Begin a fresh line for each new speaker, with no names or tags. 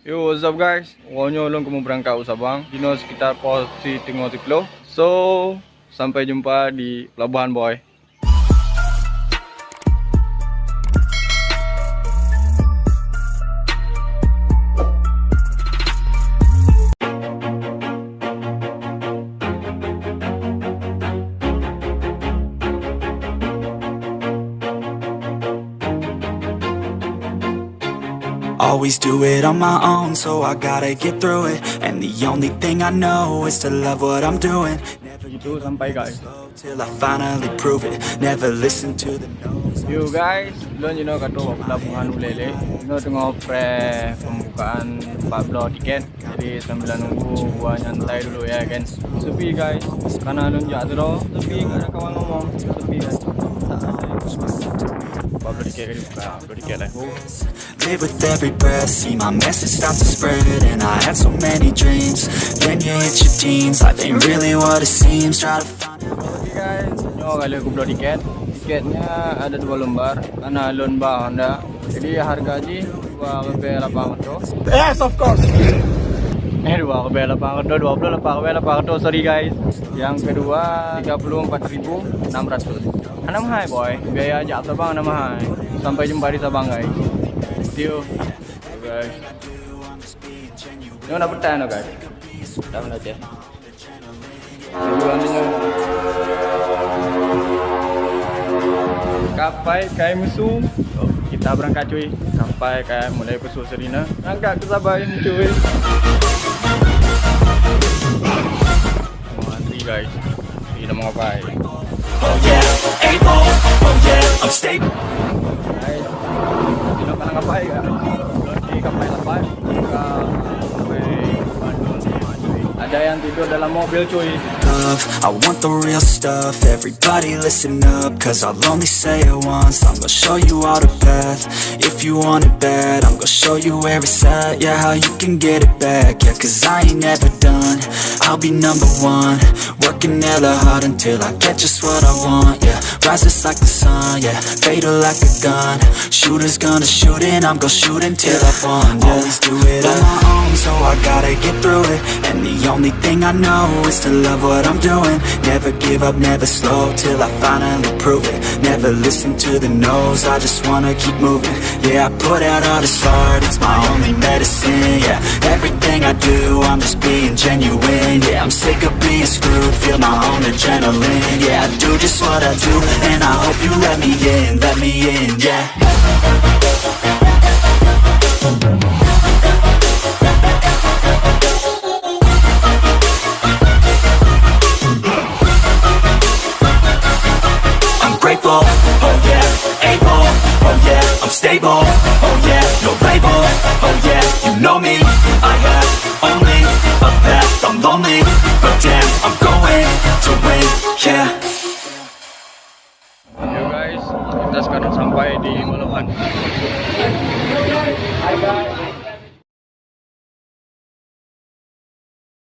Yo, what's up guys? Pokoknya ulun kamu berangkat Sabang. Dino sekitar posisi tengah tiklo. So, sampai jumpa di pelabuhan boy.
Always do it on my own, so I gotta get through it. And the only thing I know is to love what I'm doing. Never
Itu sampai guys.
slow till I finally prove it. Never listen to the no's.
Yo guys, belum you know kata pelabuhan Ulele. You tengah pre pembukaan 14 tiket. Jadi sambil nunggu gua nyantai dulu ya kan. Sepi guys, karena lun jatuh loh. Sepi nggak ada kawan ngomong. Sepi guys. Tak ada yang 14 tiket kali buka. 14 tiket lah.
Live with every breath, see my message start to spread. And I had so many dreams. Then you hit your teens, life ain't really what it seems. Try to find it.
Oke guys, nyo kali aku beli tiket. Tiketnya ada 2 lembar karena lomba Honda. Jadi harga aja 2.800.
Yes, of course.
2.800, 28.800, sorry guys. Yang kedua 34.600. Anam hai boy, biaya ajak Sabang anam hai. Sampai jumpa di Sabang guys. See you guys. Nyo nak bertahan guys. Dah mana je. Kapai kai musuh. Oh, kita berangkat cuy. Kapai kai mulai pesuh Serina. Berangkat ke Sabah ini cuy. Mati guys. Ini mau ngapai.
Oh yeah, able, oh yeah, I'm stable.
Guys, kita nak ngapai kan? Lagi kapai lepas. Ada yang tidur dalam mobil cuy.
I want the real stuff. Everybody listen up, cause I'll only say it once. I'm gonna show you all the path. If you want it bad, I'm gonna show you where it's at. Yeah, how you can get it back. Yeah, cause I ain't never done. I'll be number one, working hella hard until I get just what I want. Yeah, rises like the sun. Yeah, fatal like a gun. Shooters gonna shoot and I'm gonna shoot until I won. Yeah, always do it on my own, so I gotta get through it. And the only thing I know is to love what I'm doing. Never give up, never slow till I finally prove it. Never listen to the no's, I just wanna keep moving. Yeah, I put out all this art, it's my only medicine. Yeah, everything I do, I'm just being genuine. Yeah, I'm sick of being screwed, feel my own adrenaline. Yeah, I do just what I do, and I hope you let me in, yeah. Grateful, oh yeah, able, oh yeah, I'm stable, oh yeah, no label, oh yeah, you know me, I have only a path, I'm lonely, but damn, I'm going to win, yeah.
Yo guys, kita sekarang sampai di pelabuhan. Hai guys.